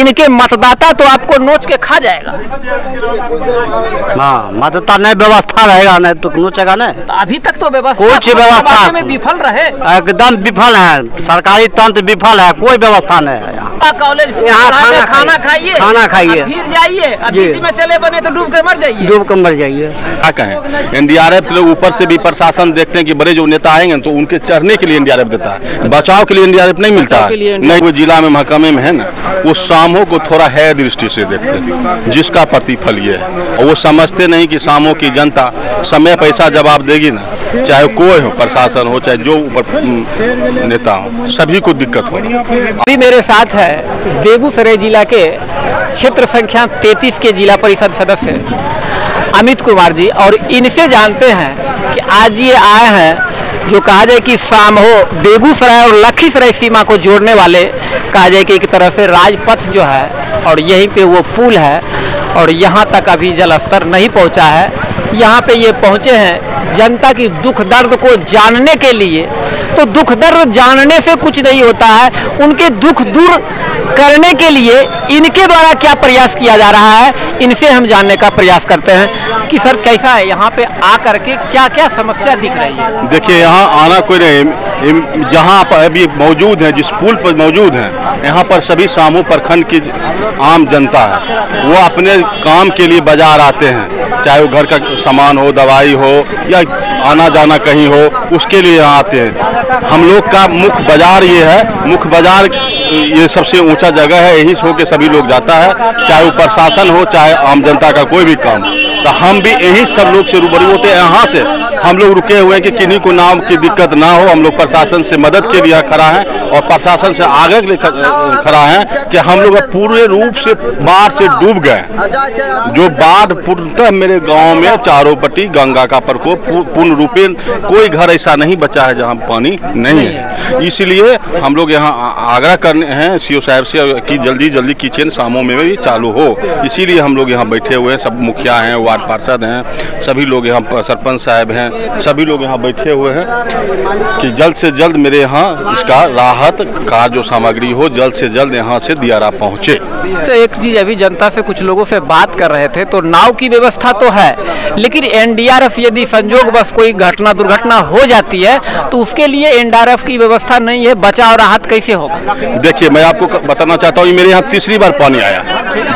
इनके मतदाता तो आपको नोच के खा जाएगा। हाँ, मतदाता नहीं व्यवस्था रहेगा नहीं तो नोचेगा नहीं। तो अभी तक तो व्यवस्था कुछ व्यवस्था में विफल रहे, एकदम विफल है, सरकारी तंत्र विफल है, कोई व्यवस्था नहीं है कॉलेज यहाँ। खाना खाइए, खाना खाइए, फिर जाइए, बीच में चले बने तो डूब के मर जाइए, डूब कर मर जाइए। क्या कहें, एनडीआरएफ लोग ऊपर से भी प्रशासन देखते हैं कि बड़े जो नेता आएंगे तो उनके चढ़ने के लिए एनडीआरएफ देता है, बचाव के लिए एनडीआरएफ नहीं मिलता है। नहीं, वो जिला में महकमे में है ना, वो सामों को थोड़ा है दृष्टि से देखते हैं, जिसका प्रतिफल ये है। और वो समझते नहीं कि सामों की जनता समय पैसा जवाब देगी ना, चाहे कोई हो, प्रशासन हो चाहे जो ऊपर नेता हो, सभी को दिक्कत हो। अभी मेरे साथ है बेगूसराय जिला के क्षेत्र संख्या 33 के जिला परिषद सदस्य अमित कुमार जी, और इनसे जानते हैं कि आज ये आए हैं जो कहा जाए कि सामहो बेगूसराय और लखीसराय सीमा को जोड़ने वाले, कहा जाए कि एक तरह से राजपथ जो है, और यहीं पे वो पुल है, और यहाँ तक अभी जल स्तर नहीं पहुँचा है। यहाँ पे ये पहुँचे हैं जनता की दुख दर्द को जानने के लिए। तो दुख दर्द जानने से कुछ नहीं होता है, उनके दुख दूर करने के लिए इनके द्वारा क्या प्रयास किया जा रहा है, इनसे हम जानने का प्रयास करते हैं कि सर कैसा है यहाँ पे आकर के, क्या क्या समस्या दिख रही है। देखिए, यहाँ आना कोई नहीं, जहाँ पर अभी मौजूद है, जिस पुल पर मौजूद है, यहाँ पर सभी सामू प्रखंड की आम जनता है, वो अपने काम के लिए बाजार आते हैं, चाहे वो घर का सामान हो, दवाई हो, या आना जाना कहीं हो, उसके लिए यहाँ आते हैं। हम लोग का मुख्य बाजार ये है, मुख्य बाजार ये सबसे ऊंचा जगह है, यही हो के सभी लोग जाता है, चाहे वो प्रशासन हो चाहे आम जनता का कोई भी काम। तो हम भी यही सब लोग से रूबरू होते हैं। यहाँ से हम लोग रुके हुए हैं कि किन्हीं को नाम की दिक्कत ना हो। हम लोग प्रशासन से मदद के लिए खड़ा है और प्रशासन से आगे के लिए खड़ा है कि हम लोग पूरे रूप से बाढ़ से डूब गए। जो बाढ़ पूर्णतः मेरे गांव में चारों पट्टी गंगा का प्रकोप, पूर्ण रूपे कोई घर ऐसा नहीं बचा है जहां पानी नहीं है। इसलिए हम लोग यहाँ आग्रह करने हैं सीओ साहब से कि जल्दी जल्दी किचन सामों में भी चालू हो। इसीलिए हम लोग यहाँ बैठे हुए हैं, सब मुखिया हैं, वार्ड पार्षद हैं, सभी लोग यहाँ, सरपंच साहब हैं, सभी लोग यहाँ बैठे हुए हैं कि जल्द से जल्द मेरे यहाँ इसका राहत का जो सामग्री हो, जल्द से जल्द यहाँ से दियारा पहुँचे। अच्छा, एक चीज, अभी जनता से कुछ लोगों से बात कर रहे थे तो नाव की व्यवस्था तो है, लेकिन एनडीआरएफ यदि संजोग बस कोई घटना दुर्घटना हो जाती है तो उसके लिए एनडीआरएफ की व्यवस्था नहीं है, बचाव राहत कैसे होगा? देखिए, मैं आपको बताना चाहता हूँ, मेरे यहाँ तीसरी बार पानी आया,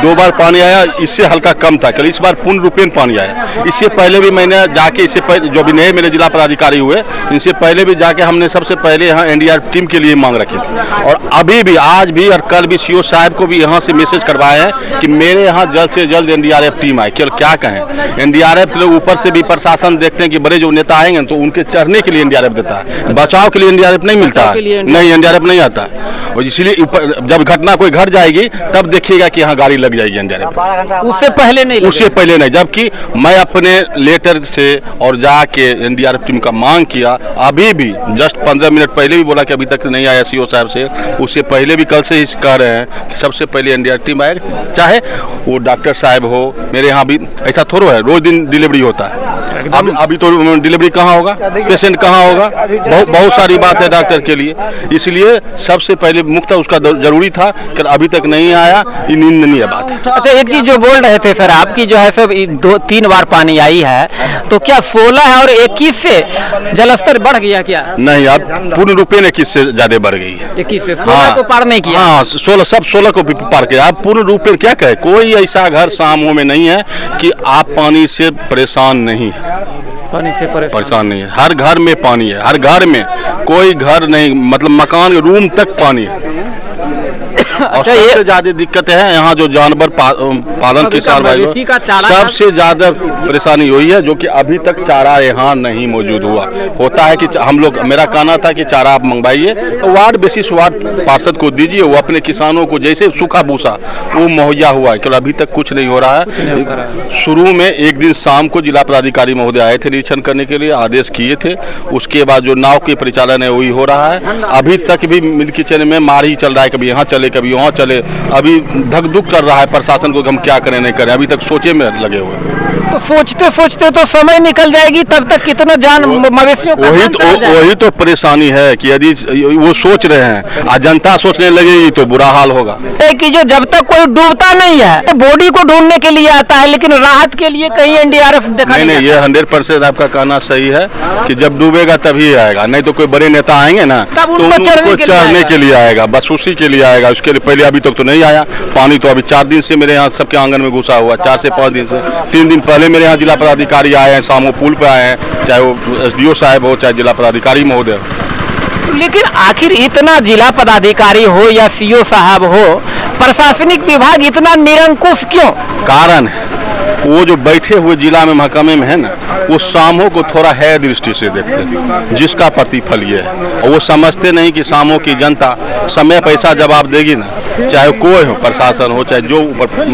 2 बार पानी आया, इससे हल्का कम था, कल इस बार पूर्ण रूपेण पानी आया। इससे पहले भी मैंने जाके, इससे पहले जो भी नए मेरे जिला पदाधिकारी हुए, इनसे पहले भी जाके हमने सबसे पहले यहाँ एनडीआरएफ टीम के लिए मांग रखी थी, और अभी भी, आज भी और कल भी सीओ साहब को भी यहाँ से मैसेज करवाया है कि मेरे यहाँ जल्द से जल्द एनडीआरएफ टीम आए। केवल क्या कहें, एनडीआरएफ लोग ऊपर से भी प्रशासन देखते हैं कि बड़े जो नेता आएंगे तो उनके चढ़ने के लिए एनडीआरएफ देता है, बचाव के लिए एनडीआरएफ नहीं मिलता है, नहीं एनडीआरएफ नहीं आता है। और इसीलिए जब घटना कोई घट जाएगी तब देखिएगा कि यहाँ गाड़ी लग जाएगी एनडीआरएफ, उससे पहले नहीं, उससे पहले नहीं। जबकि मैं अपने लेटर से और जाके एनडीआरएफ टीम का मांग किया, अभी भी जस्ट 15 मिनट पहले भी बोला कि अभी तक नहीं आया सीओ साहब से, उससे पहले भी कल से ही कह रहे हैं कि सबसे पहले एनडीआरएफ टीम आए, चाहे वो डॉक्टर साहब हो। मेरे यहाँ भी ऐसा थोड़ा है, रोज दिन डिलीवरी होता है, अभी तो डिलीवरी कहाँ होगा, पेशेंट कहाँ होगा, बहुत सारी बात है डॉक्टर के लिए। इसलिए सबसे पहले मुक्त उसका जरूरी था कि अभी तक नहीं आया, ये निंदनीय बात है। अच्छा, एक चीज जो बोल रहे थे सर, आपकी जो है सब 2-3 बार पानी आई है, तो क्या 16 और 21 से जलस्तर बढ़ गया क्या? नहीं, अब पूर्ण रूपेण 21 से ज्यादा बढ़ गई है। 21 से 16 को पार नहीं किया? हाँ, 16 को भी पार किया। अब पूर्ण रूपेण क्या कहे, कोई ऐसा घर सामों में नहीं है कि आप पानी से परेशान नहीं है, पानी से परेशान नहीं है। हर घर में पानी है, हर घर में, कोई घर नहीं, मतलब मकान रूम तक पानी है। अच्छा, ये सबसे ज्यादा दिक्कत है यहाँ जो जानवर पालन किसान भाई, सबसे ज्यादा परेशानी हुई है, जो कि अभी तक चारा यहाँ नहीं मौजूद हुआ। होता है कि हम लोग, मेरा कहना था कि चारा आप मंगवाइए तो वार्ड बेसिस वार्ड पार्षद को दीजिए, वो अपने किसानों को जैसे सूखा भूसा वो मुहैया हुआ है, केवल अभी तक कुछ नहीं हो रहा है। शुरू में एक दिन शाम को जिला पदाधिकारी महोदय आए थे निरीक्षण करने के लिए, आदेश किए थे, उसके बाद जो नाव के परिचालन है वही हो रहा है। अभी तक भी मिल्क किचन में मार ही चल रहा है, कभी यहाँ चले कभी कभी वहाँ चले। अभी धक धुक कर रहा है प्रशासन को कि हम क्या करें नहीं करें, अभी तक सोचे में लगे हुए। तो सोचते सोचते तो समय निकल जाएगी, तब तक कितना जान मवेशियों का वही तो परेशानी है कि यदि वो सोच रहे हैं और जनता सोचने लगेगी तो बुरा हाल होगा। कि जो जब तक कोई डूबता नहीं है बॉडी को ढूंढने के लिए आता है, लेकिन राहत के लिए कहीं एनडीआरएफ देखा नहीं। ये 100% आपका कहना सही है कि जब डूबेगा तभी आएगा, नहीं तो कोई बड़े नेता आएंगे ना तो उनको चढ़ने के लिए आएगा, बस उसी के लिए आएगा। उसके लिए पहले अभी तक तो नहीं आया पानी। तो अभी 4 दिन से मेरे यहाँ सबके आंगन में घुसा हुआ, 4 से 5 दिन से। 3 दिन पहले मेरे यहाँ जिला पदाधिकारी आए हैं, सामू पुल पे आए हैं, चाहे वो एसडीओ साहब हो चाहे जिला पदाधिकारी महोदय। लेकिन आखिर इतना जिला पदाधिकारी हो या सीओ साहब हो, प्रशासनिक विभाग इतना निरंकुश क्यों? कारण है वो जो बैठे हुए जिला में महकमे में है ना, वो सामों को थोड़ा है दृष्टि से देखते हैं, जिसका प्रतिफल ये है। और वो समझते नहीं कि सामों की जनता समय पैसा जवाब देगी ना, चाहे कोई हो, प्रशासन हो चाहे जो ऊपर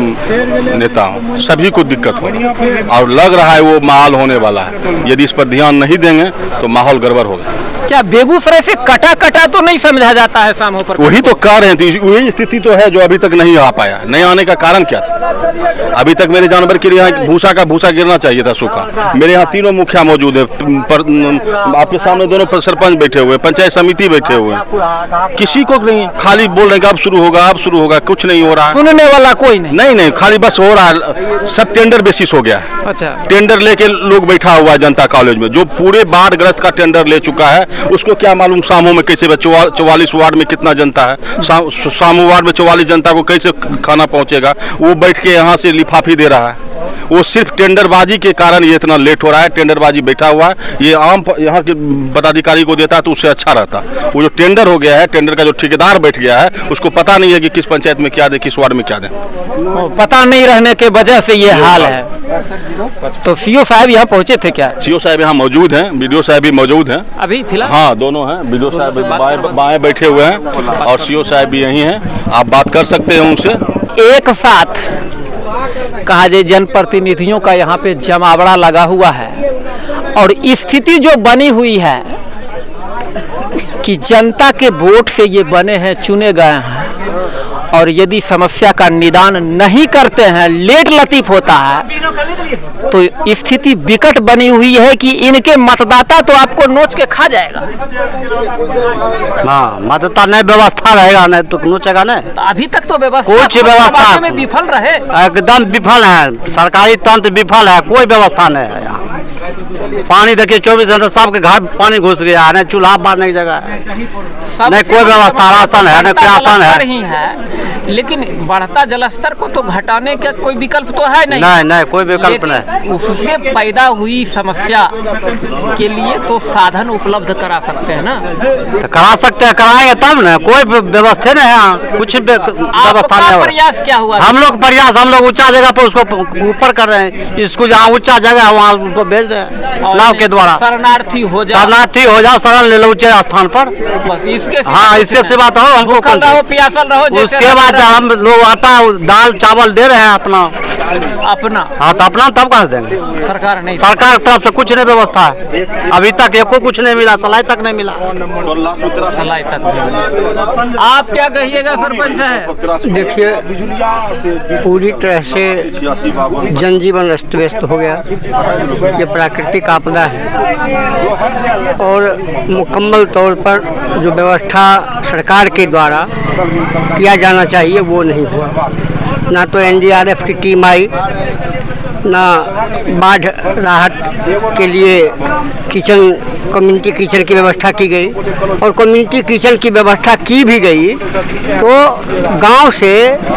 नेता हो, सभी को दिक्कत होगी। और लग रहा है वो माहौल होने वाला है। यदि इस पर ध्यान नहीं देंगे तो माहौल गड़बड़ होगा। क्या बेगूसराय से कटा कटा तो नहीं समझा जाता है सामों पर? वही तो कह रहे हैं, वही स्थिति तो है जो अभी तक नहीं आ पाया। नहीं आने का कारण क्या था? अभी तक मेरे जानवर के लिए यहाँ भूसा गिरना चाहिए था सूखा। मेरे यहाँ तीनों मुखिया मौजूद है, आपके सामने दोनों सरपंच बैठे हुए, पंचायत समिति बैठे हुए, किसी को नहीं, खाली बोल रहे हैं अब शुरू होगा, अब शुरू होगा, कुछ नहीं हो रहा है। सुनने वाला कोई नहीं, खाली बस हो रहा है। सब टेंडर बेसिस हो गया है। अच्छा, टेंडर लेके लोग बैठा हुआ है जनता कॉलेज में, जो पूरे बाढ़ ग्रस्त का टेंडर ले चुका है, उसको क्या मालूम सामू में कैसे 44 वार्ड में कितना जनता है, सामू वार्ड में 44 जनता को कैसे खाना पहुंचेगा। वो बैठ के यहाँ से लिफाफी दे रहा है। वो सिर्फ टेंडरबाजी के कारण ये इतना लेट हो रहा है। टेंडरबाजी बैठा हुआ है, ये आम यहाँ के पदाधिकारी को देता तो उससे अच्छा रहता। वो जो टेंडर हो गया है, टेंडर का जो ठेकेदार बैठ गया है, उसको पता नहीं है कि किस पंचायत में क्या दे, किस वार्ड में क्या दे। पता नहीं रहने के वजह से ये हाल है। तो सीओ साहब यहाँ पहुँचे थे क्या? सीओ साहब यहाँ मौजूद हैं, बीडीओ साहब भी मौजूद हैं अभी फिलहाल? हाँ, दोनों हैं। बीडीओ साहब बाएं बैठे हुए हैं और सीओ साहब भी यही हैं, आप बात कर सकते हैं उनसे। एक साथ कहा जाए जनप्रतिनिधियों का यहाँ पे जमावड़ा लगा हुआ है और स्थिति जो बनी हुई है कि जनता के वोट से ये बने हैं, चुने गए हैं, और यदि समस्या का निदान नहीं करते हैं, लेट लतीफ होता है, तो स्थिति विकट बनी हुई है कि इनके मतदाता तो आपको नोच के खा जाएगा। हाँ, मतदाता नहीं व्यवस्था रहेगा, नहीं तो नोचेगा नहीं। तो अभी तक तो व्यवस्था कुछ व्यवस्था में विफल रहे, एकदम विफल है। सरकारी तंत्र विफल है, कोई व्यवस्था नहीं है यहाँ। पानी देखिए 24 घंटे सबके घर पानी घुस गया है, नहीं चूल्हा बांधने की जगह है, नहीं कोई व्यवस्था, राशन है, नहीं राशन है। लेकिन बढ़ता जलस्तर को तो घटाने का कोई विकल्प तो है नहीं, कोई विकल्प नहीं। उससे पैदा हुई समस्या के लिए तो साधन उपलब्ध करा सकते हैं ना? तो करा सकते हैं, कराएंगे तब ना। कोई व्यवस्था नहीं है, कुछ व्यवस्था नहीं। प्रयास क्या हुआ? हम लोग ऊंचा जगह पर उसको ऊपर कर रहे हैं। स्कूल जहाँ ऊंचा जगह है वहाँ उसको भेज रहे हैं नाव के द्वारा। शरणार्थी हो जाओ, शरण ले लो ऊंचे स्थान पर, बस इसके सिवा तो हमको प्यासल रहो। उसके बाद हम लोग आटा दाल चावल दे रहे हैं अपना। हाँ, तो अपना तब कहाँ देंगे? सरकार की तरफ से कुछ नहीं व्यवस्था है अभी तक, एको कुछ नहीं मिला, सलाई तक नहीं मिला। आप क्या कहिएगा सरपंच साहब? देखिए, पूरी तरह से जनजीवन अस्त व्यस्त हो गया। ये प्राकृतिक आपदा है और मुकम्मल तौर पर जो व्यवस्था सरकार के द्वारा किया जाना चाहिए वो नहीं हुआ। ना तो एनडीआरएफ की टीम आई, ना बाढ़ राहत के लिए कम्युनिटी किचन की व्यवस्था की गई, और कम्युनिटी किचन की व्यवस्था की भी गई तो गांव से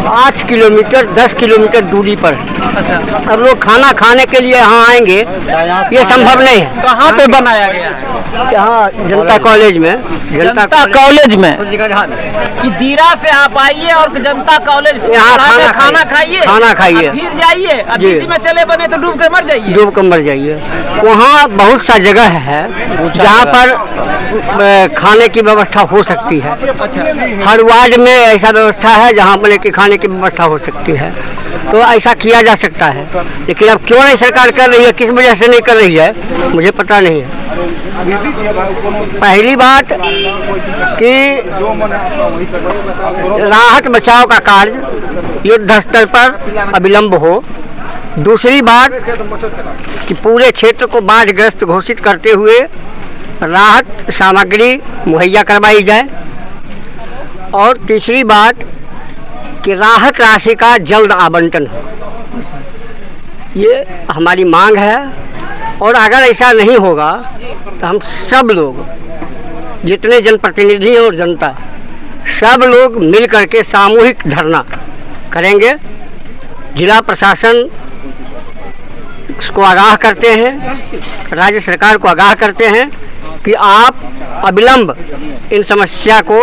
8 किलोमीटर 10 किलोमीटर दूरी पर। अच्छा, अब लोग खाना खाने के लिए यहाँ आएंगे, ये संभव नहीं है। कहाँ पे बनाया गया है? यहाँ जनता कॉलेज में। जनता कॉलेज में कि दीरा से आप आइए और जनता कॉलेज यहाँ खाना खाइए, फिर जाइए, बीच में चले बने तो डूब के मर जाइए। वहाँ बहुत सा जगह है जहाँ पर खाने की व्यवस्था हो सकती है। हर वार्ड में ऐसा व्यवस्था है जहाँ पर खाने की व्यवस्था हो सकती है। तो ऐसा किया जा सकता है, लेकिन अब क्यों नहीं सरकार कर रही है, किस वजह से नहीं कर रही है, मुझे पता नहीं है। पहली बात कि राहत बचाव का कार्य युद्ध स्तर पर अविलंब हो। दूसरी बात कि पूरे क्षेत्र को बाढ़ग्रस्त घोषित करते हुए राहत सामग्री मुहैया करवाई जाए। और तीसरी बात कि राहत राशि का जल्द आवंटन हो, ये हमारी मांग है। और अगर ऐसा नहीं होगा तो हम सब लोग, जितने जनप्रतिनिधि और जनता, सब लोग मिल करके सामूहिक धरना करेंगे। जिला प्रशासन को आगाह करते हैं, राज्य सरकार को आगाह करते हैं कि आप अविलंब इन समस्या को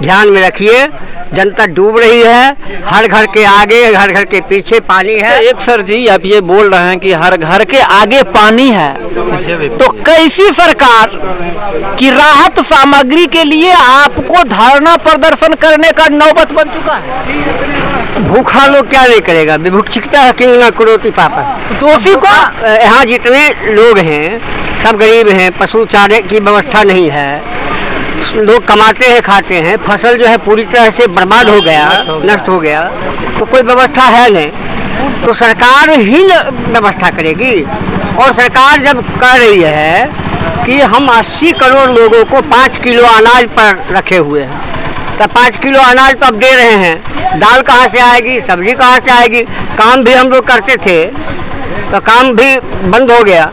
ध्यान में रखिए। जनता डूब रही है, हर घर के आगे, हर घर के पीछे पानी है। एक सर जी, आप ये बोल रहे हैं कि हर घर के आगे पानी है, तो कैसी सरकार की राहत सामग्री के लिए आपको धरना प्रदर्शन करने का नौबत बन चुका है? भूखा लोग क्या नहीं करेगा, विभुक्षिकता है कि न करोति पापा। दोषी को यहाँ जितने लोग हैं सब गरीब हैं, पशु चारे की व्यवस्था नहीं है, लोग कमाते हैं खाते हैं, फसल जो है पूरी तरह से बर्बाद हो गया, नष्ट हो गया, तो कोई व्यवस्था है नहीं। तो सरकार ही व्यवस्था करेगी। और सरकार जब कह रही है कि हम 80 करोड़ लोगों को 5 किलो अनाज पर रखे हुए हैं, तो 5 किलो अनाज तो अब दे रहे हैं, दाल कहाँ से आएगी, सब्जी कहाँ से आएगी? काम भी हम लोग करते थे तो काम भी बंद हो गया,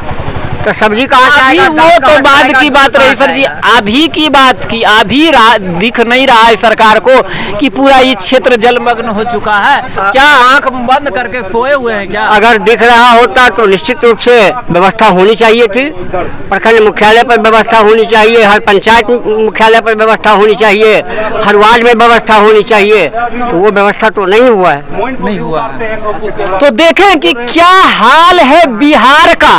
तो सब्जी कहाँ से आएगा? वो तो बाद की बात रही सर जी, अभी की बात की, अभी दिख नहीं रहा है सरकार को कि पूरा ये क्षेत्र जलमग्न हो चुका है? क्या आंख बंद करके सोए हुए हैं क्या? अगर दिख रहा होता तो निश्चित रूप से व्यवस्था होनी चाहिए थी। प्रखंड मुख्यालय पर व्यवस्था होनी चाहिए, हर पंचायत मुख्यालय पर व्यवस्था होनी चाहिए, हर वार्ड में व्यवस्था होनी चाहिए, तो वो व्यवस्था तो नहीं हुआ है। नहीं हुआ। तो देखें कि क्या हाल है बिहार का।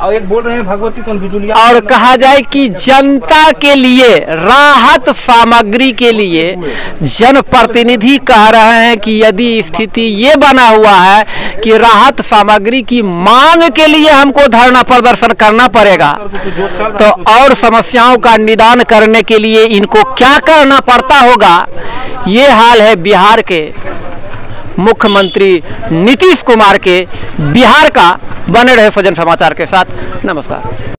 और एक बोल रहे हैं भगवती कौन बिजुलिया, और कहा जाए कि जनता के लिए राहत सामग्री के लिए जनप्रतिनिधि कह रहे हैं कि यदि स्थिति ये बना हुआ है कि राहत सामग्री की मांग के लिए हमको धरना प्रदर्शन करना पड़ेगा, तो और समस्याओं का निदान करने के लिए इनको क्या करना पड़ता होगा। ये हाल है बिहार के मुख्यमंत्री नीतीश कुमार के। बिहार का बने रहे सजन समाचार के साथ। नमस्कार।